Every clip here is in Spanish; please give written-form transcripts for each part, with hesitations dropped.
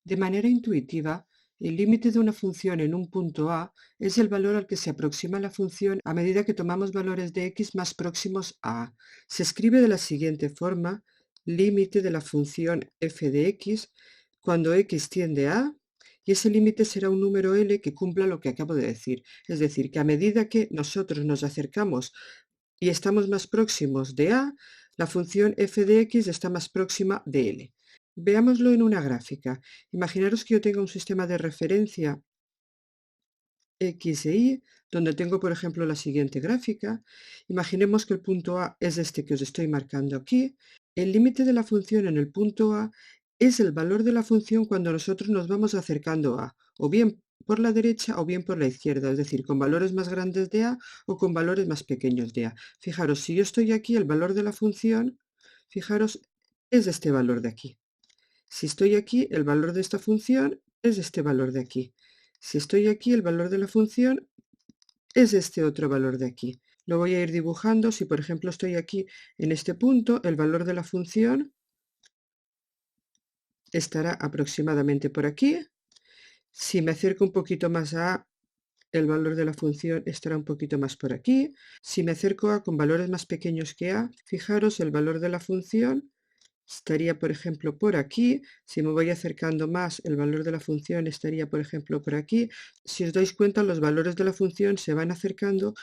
De manera intuitiva, el límite de una función en un punto A es el valor al que se aproxima la función a medida que tomamos valores de x más próximos a A. Se escribe de la siguiente forma: límite de la función f de x cuando x tiende a A, y ese límite será un número L que cumpla lo que acabo de decir. Es decir, que a medida que nosotros nos acercamos y estamos más próximos de A, la función f de x está más próxima de L. Veámoslo en una gráfica. Imaginaros que yo tengo un sistema de referencia X e Y, donde tengo, por ejemplo, la siguiente gráfica. Imaginemos que el punto A es este que os estoy marcando aquí. El límite de la función en el punto A es el valor de la función cuando nosotros nos vamos acercando a, o bien por la derecha o bien por la izquierda, es decir, con valores más grandes de A o con valores más pequeños de A. Fijaros, si yo estoy aquí, el valor de la función, fijaros, es este valor de aquí. Si estoy aquí, el valor de esta función es este valor de aquí. Si estoy aquí, el valor de la función es este otro valor de aquí. Lo voy a ir dibujando. Si, por ejemplo, estoy aquí en este punto, el valor de la función estará aproximadamente por aquí. Si me acerco un poquito más a A, el valor de la función estará un poquito más por aquí. Si me acerco a con valores más pequeños que A, fijaros, el valor de la función estaría, por ejemplo, por aquí. Si me voy acercando más, el valor de la función estaría, por ejemplo, por aquí. Si os dais cuenta, los valores de la función se van acercando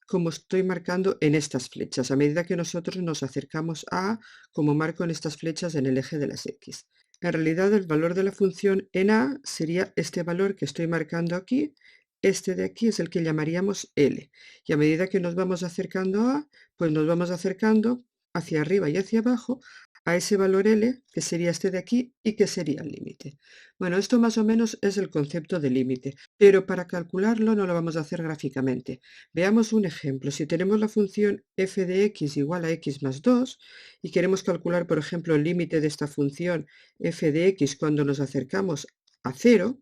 como estoy marcando en estas flechas, a medida que nosotros nos acercamos a, como marco en estas flechas en el eje de las X. En realidad, el valor de la función en A sería este valor que estoy marcando aquí. Este de aquí es el que llamaríamos L. Y a medida que nos vamos acercando a, pues nos vamos acercando hacia arriba y hacia abajo a ese valor L, que sería este de aquí, y que sería el límite. Bueno, esto más o menos es el concepto de límite, pero para calcularlo no lo vamos a hacer gráficamente. Veamos un ejemplo. Si tenemos la función f de x igual a x más 2 y queremos calcular, por ejemplo, el límite de esta función f de x cuando nos acercamos a 0,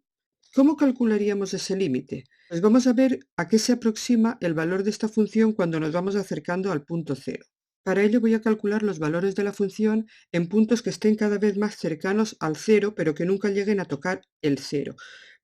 ¿cómo calcularíamos ese límite? Pues vamos a ver a qué se aproxima el valor de esta función cuando nos vamos acercando al punto 0. Para ello voy a calcular los valores de la función en puntos que estén cada vez más cercanos al 0, pero que nunca lleguen a tocar el 0.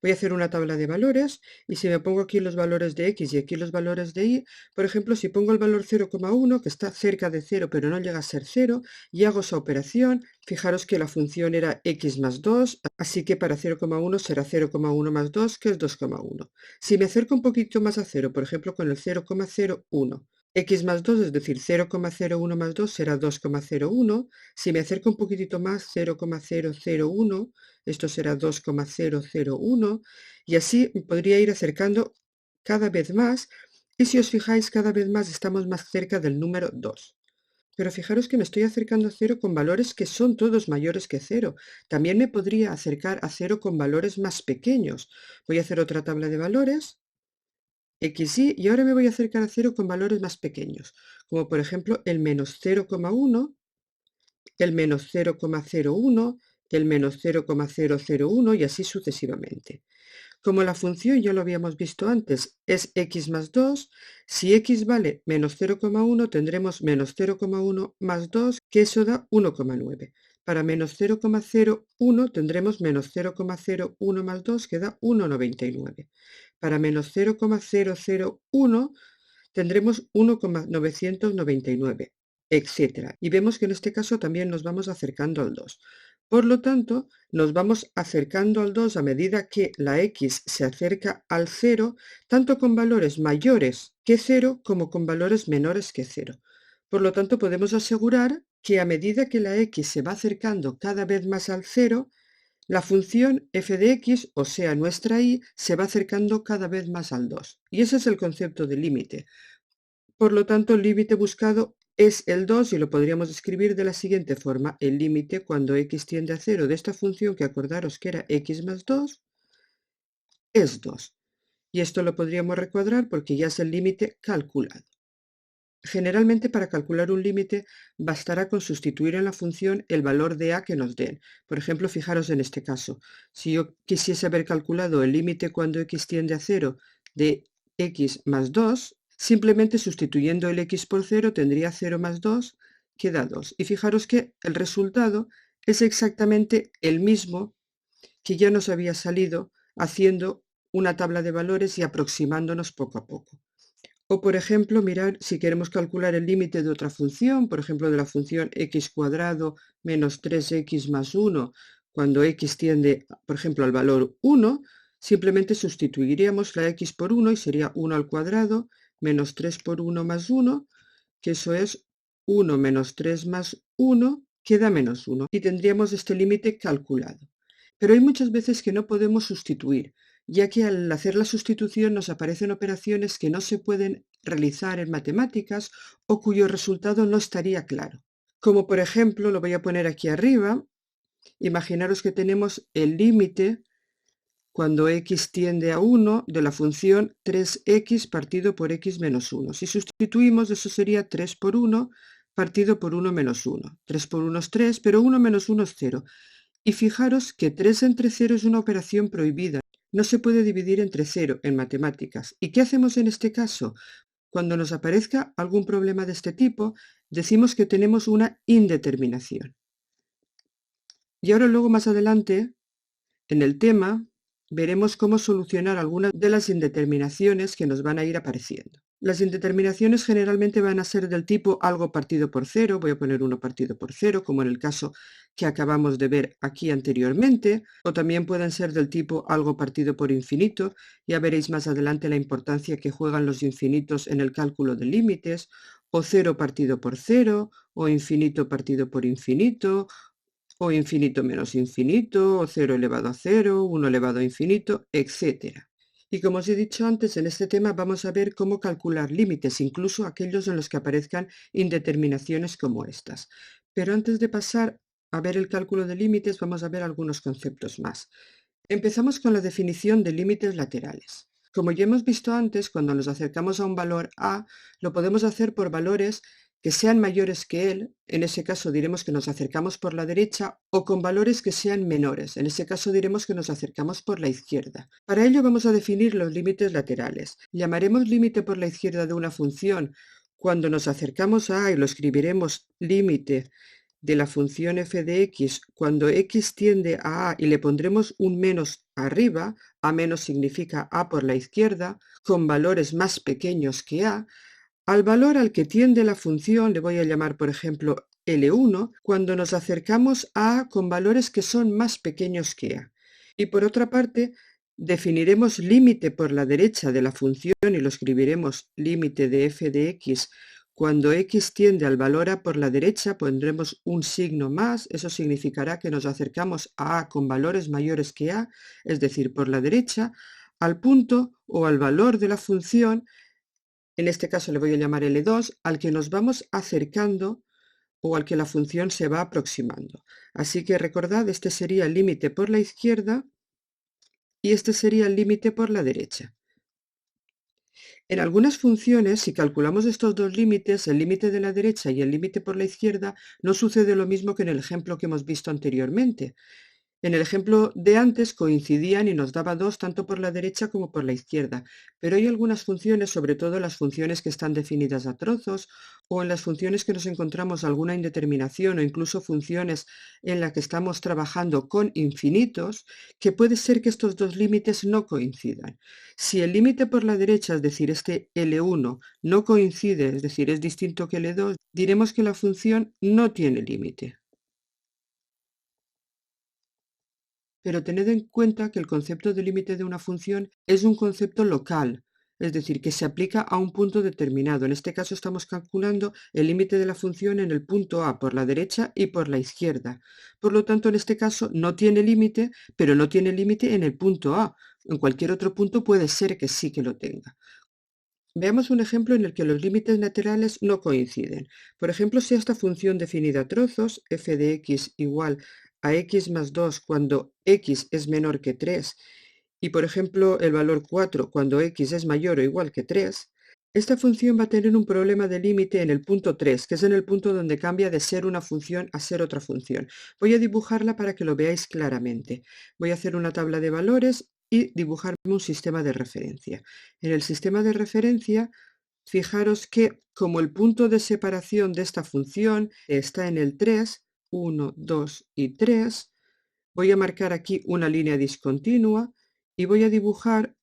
Voy a hacer una tabla de valores y si me pongo aquí los valores de x y aquí los valores de y, por ejemplo, si pongo el valor 0,1, que está cerca de 0 pero no llega a ser 0, y hago esa operación, fijaros que la función era x más 2, así que para 0,1 será 0,1 más 2, que es 2,1. Si me acerco un poquito más a 0, por ejemplo, con el 0,01, x más 2, es decir, 0,01 más 2 será 2,01. Si me acerco un poquitito más, 0,001, esto será 2,001. Y así podría ir acercando cada vez más. Y si os fijáis, cada vez más estamos más cerca del número 2. Pero fijaros que me estoy acercando a 0 con valores que son todos mayores que 0. También me podría acercar a 0 con valores más pequeños. Voy a hacer otra tabla de valores. XY, y ahora me voy a acercar a 0 con valores más pequeños, como por ejemplo el menos 0,1, el menos 0,01, el menos 0,001 y así sucesivamente. Como la función, ya lo habíamos visto antes, es x más 2, si x vale menos 0,1 tendremos menos 0,1 más 2, que eso da 1,9. Para menos 0,01 tendremos menos 0,01 más 2, que da 1,99. Para menos 0,001 tendremos 1,999, etc. Y vemos que en este caso también nos vamos acercando al 2. Por lo tanto, nos vamos acercando al 2 a medida que la x se acerca al 0, tanto con valores mayores que 0 como con valores menores que 0. Por lo tanto, podemos asegurar que a medida que la x se va acercando cada vez más al 0, la función f de x, o sea, nuestra y, se va acercando cada vez más al 2. Y ese es el concepto de límite. Por lo tanto, el límite buscado es el 2 y lo podríamos escribir de la siguiente forma. El límite cuando x tiende a 0 de esta función, que acordaros que era x más 2, es 2. Y esto lo podríamos recuadrar porque ya es el límite calculado. Generalmente, para calcular un límite bastará con sustituir en la función el valor de a que nos den. Por ejemplo, fijaros en este caso. Si yo quisiese haber calculado el límite cuando x tiende a 0 de x más 2, simplemente sustituyendo el x por 0 tendría 0 más 2, que da 2. Y fijaros que el resultado es exactamente el mismo que ya nos había salido haciendo una tabla de valores y aproximándonos poco a poco. O, por ejemplo, mirar si queremos calcular el límite de otra función, por ejemplo, de la función x² menos 3x más 1, cuando x tiende, por ejemplo, al valor 1, simplemente sustituiríamos la x por 1 y sería 1 al cuadrado menos 3 por 1 más 1, que eso es 1 menos 3 más 1, queda menos 1, y tendríamos este límite calculado. Pero hay muchas veces que no podemos sustituir, ya que al hacer la sustitución nos aparecen operaciones que no se pueden realizar en matemáticas o cuyo resultado no estaría claro. Como por ejemplo, lo voy a poner aquí arriba, imaginaros que tenemos el límite cuando x tiende a 1 de la función 3x partido por x menos 1. Si sustituimos, eso sería 3 por 1 partido por 1 menos 1. 3 por 1 es 3, pero 1 menos 1 es 0. Y fijaros que 3 entre 0 es una operación prohibida. No se puede dividir entre 0 en matemáticas. ¿Y qué hacemos en este caso? Cuando nos aparezca algún problema de este tipo, decimos que tenemos una indeterminación. Y ahora luego más adelante, en el tema, veremos cómo solucionar algunas de las indeterminaciones que nos van a ir apareciendo. Las indeterminaciones generalmente van a ser del tipo algo partido por 0, voy a poner 1 partido por 0, como en el caso que acabamos de ver aquí anteriormente, o también pueden ser del tipo algo partido por infinito, ya veréis más adelante la importancia que juegan los infinitos en el cálculo de límites, o 0 partido por 0, o infinito partido por infinito, o infinito menos infinito, o 0 elevado a 0, 1 elevado a infinito, etc. Y como os he dicho antes, en este tema vamos a ver cómo calcular límites, incluso aquellos en los que aparezcan indeterminaciones como estas. Pero antes de pasar a ver el cálculo de límites, vamos a ver algunos conceptos más. Empezamos con la definición de límites laterales. Como ya hemos visto antes, cuando nos acercamos a un valor a, lo podemos hacer por valores que sean mayores que él, en ese caso diremos que nos acercamos por la derecha, o con valores que sean menores, en ese caso diremos que nos acercamos por la izquierda. Para ello vamos a definir los límites laterales. Llamaremos límite por la izquierda de una función cuando nos acercamos a y lo escribiremos límite de la función f de x cuando x tiende a y le pondremos un menos arriba, a menos significa a por la izquierda, con valores más pequeños que a, al valor al que tiende la función le voy a llamar, por ejemplo, L1, cuando nos acercamos a A con valores que son más pequeños que A. Y por otra parte, definiremos límite por la derecha de la función y lo escribiremos límite de f de x. Cuando x tiende al valor A por la derecha pondremos un signo más, eso significará que nos acercamos a A con valores mayores que A, es decir, por la derecha, al punto o al valor de la función, en este caso le voy a llamar L2, al que nos vamos acercando o al que la función se va aproximando. Así que recordad, este sería el límite por la izquierda y este sería el límite por la derecha. En algunas funciones, si calculamos estos dos límites, el límite de la derecha y el límite por la izquierda, no sucede lo mismo que en el ejemplo que hemos visto anteriormente. En el ejemplo de antes coincidían y nos daba 2 tanto por la derecha como por la izquierda, pero hay algunas funciones, sobre todo las funciones que están definidas a trozos o en las funciones que nos encontramos alguna indeterminación o incluso funciones en las que estamos trabajando con infinitos, que puede ser que estos dos límites no coincidan. Si el límite por la derecha, es decir, este L1, no coincide, es decir, es distinto que L2, diremos que la función no tiene límite. Pero tened en cuenta que el concepto de límite de una función es un concepto local, es decir, que se aplica a un punto determinado. En este caso estamos calculando el límite de la función en el punto A por la derecha y por la izquierda. Por lo tanto, en este caso no tiene límite, pero no tiene límite en el punto A. En cualquier otro punto puede ser que sí que lo tenga. Veamos un ejemplo en el que los límites laterales no coinciden. Por ejemplo, si esta función definida a trozos, f de x igual a x más 2 cuando x es menor que 3, y por ejemplo el valor 4 cuando x es mayor o igual que 3, esta función va a tener un problema de límite en el punto 3, que es en el punto donde cambia de ser una función a ser otra función. Voy a dibujarla para que lo veáis claramente. Voy a hacer una tabla de valores y dibujarme un sistema de referencia. En el sistema de referencia, fijaros que como el punto de separación de esta función está en el 3, 1, 2 y 3, Voy a marcar aquí una línea discontinua y voy a dibujar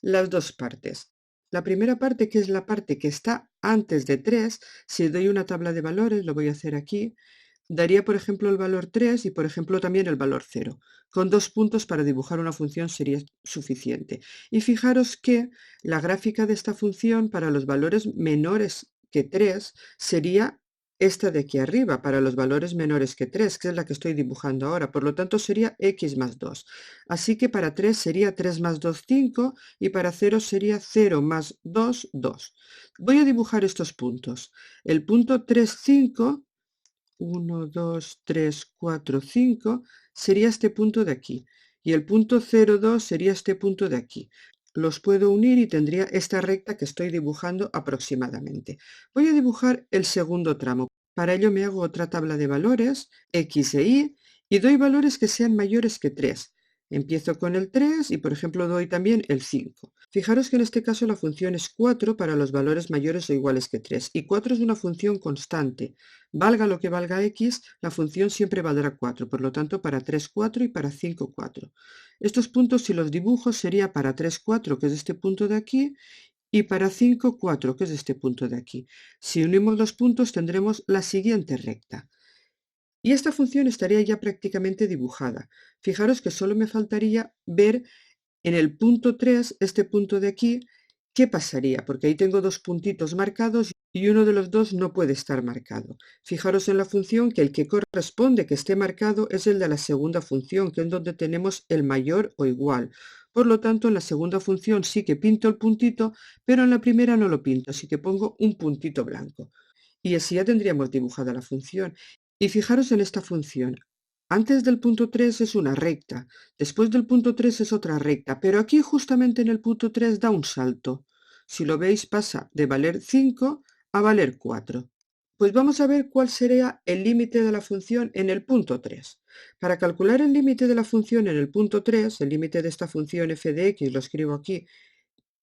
las dos partes. La primera parte, que es la parte que está antes de 3, si doy una tabla de valores, lo voy a hacer aquí, daría por ejemplo el valor 3 y por ejemplo también el valor 0. Con 2 puntos para dibujar una función sería suficiente. Y fijaros que la gráfica de esta función para los valores menores que 3 sería esta de aquí arriba, para los valores menores que 3, que es la que estoy dibujando ahora. Por lo tanto sería x más 2. Así que para 3 sería 3 más 2, 5, y para 0 sería 0 más 2, 2. Voy a dibujar estos puntos. El punto 3, 5, 1, 2, 3, 4, 5, sería este punto de aquí. Y el punto 0, 2 sería este punto de aquí. Los puedo unir y tendría esta recta que estoy dibujando aproximadamente. Voy a dibujar el segundo tramo. Para ello me hago otra tabla de valores, x e y doy valores que sean mayores que 3. Empiezo con el 3 y por ejemplo doy también el 5. Fijaros que en este caso la función es 4 para los valores mayores o iguales que 3. Y 4 es una función constante. Valga lo que valga x, la función siempre valdrá 4. Por lo tanto, para 3, 4 y para 5, 4. Estos puntos, si los dibujo, sería para 3, 4, que es este punto de aquí, y para 5, 4, que es este punto de aquí. Si unimos los puntos, tendremos la siguiente recta. Y esta función estaría ya prácticamente dibujada. Fijaros que solo me faltaría ver en el punto 3, este punto de aquí, ¿qué pasaría? Porque ahí tengo dos puntitos marcados y uno de los dos no puede estar marcado. Fijaros en la función que el que corresponde que esté marcado es el de la segunda función, que es donde tenemos el mayor o igual. Por lo tanto, en la segunda función sí que pinto el puntito, pero en la primera no lo pinto, así que pongo un puntito blanco. Y así ya tendríamos dibujada la función. Y fijaros en esta función. Antes del punto 3 es una recta, después del punto 3 es otra recta, pero aquí justamente en el punto 3 da un salto. Si lo veis pasa de valer 5 a valer 4. Pues vamos a ver cuál sería el límite de la función en el punto 3. Para calcular el límite de la función en el punto 3, el límite de esta función f de x, lo escribo aquí,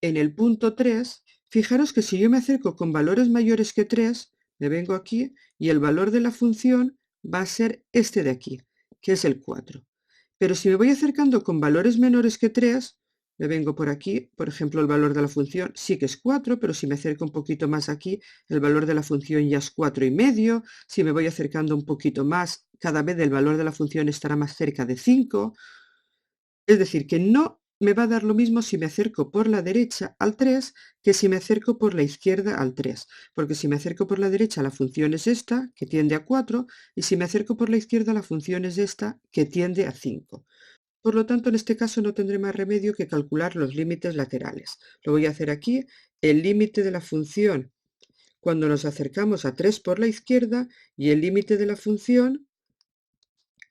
en el punto 3, fijaros que si yo me acerco con valores mayores que 3, me vengo aquí y el valor de la función va a ser este de aquí, que es el 4. Pero si me voy acercando con valores menores que 3, me vengo por aquí, por ejemplo, el valor de la función sí que es 4, pero si me acerco un poquito más aquí, el valor de la función ya es 4,5. Si me voy acercando un poquito más, cada vez el valor de la función estará más cerca de 5. Es decir, que no me va a dar lo mismo si me acerco por la derecha al 3 que si me acerco por la izquierda al 3, porque si me acerco por la derecha la función es esta, que tiende a 4, y si me acerco por la izquierda la función es esta, que tiende a 5. Por lo tanto, en este caso no tendré más remedio que calcular los límites laterales. Lo voy a hacer aquí, el límite de la función cuando nos acercamos a 3 por la izquierda y el límite de la función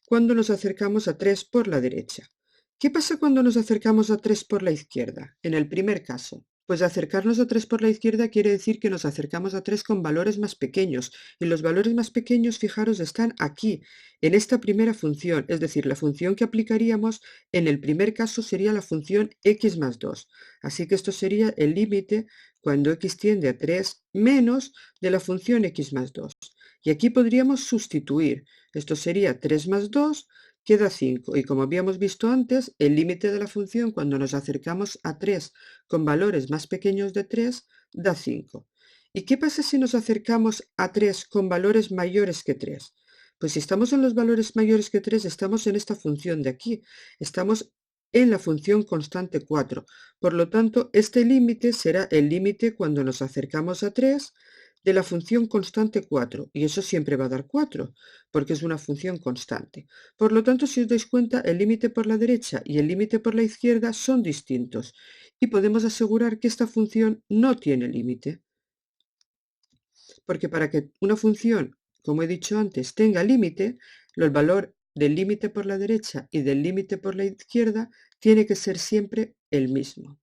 cuando nos acercamos a 3 por la derecha. ¿Qué pasa cuando nos acercamos a 3 por la izquierda? En el primer caso, pues acercarnos a 3 por la izquierda quiere decir que nos acercamos a 3 con valores más pequeños, y los valores más pequeños, fijaros, están aquí, en esta primera función, es decir, la función que aplicaríamos en el primer caso sería la función x más 2. Así que esto sería el límite cuando x tiende a 3 menos de la función x más 2. Y aquí podríamos sustituir. Esto sería 3 más 2, queda 5. Y como habíamos visto antes, el límite de la función cuando nos acercamos a 3 con valores más pequeños de 3 da 5. ¿Y qué pasa si nos acercamos a 3 con valores mayores que 3? Pues si estamos en los valores mayores que 3, estamos en esta función de aquí. Estamos en la función constante 4. Por lo tanto, este límite será el límite cuando nos acercamos a 3 de la función constante 4, y eso siempre va a dar 4, porque es una función constante. Por lo tanto, si os dais cuenta, el límite por la derecha y el límite por la izquierda son distintos, y podemos asegurar que esta función no tiene límite, porque para que una función, como he dicho antes, tenga límite, el valor del límite por la derecha y del límite por la izquierda tiene que ser siempre el mismo.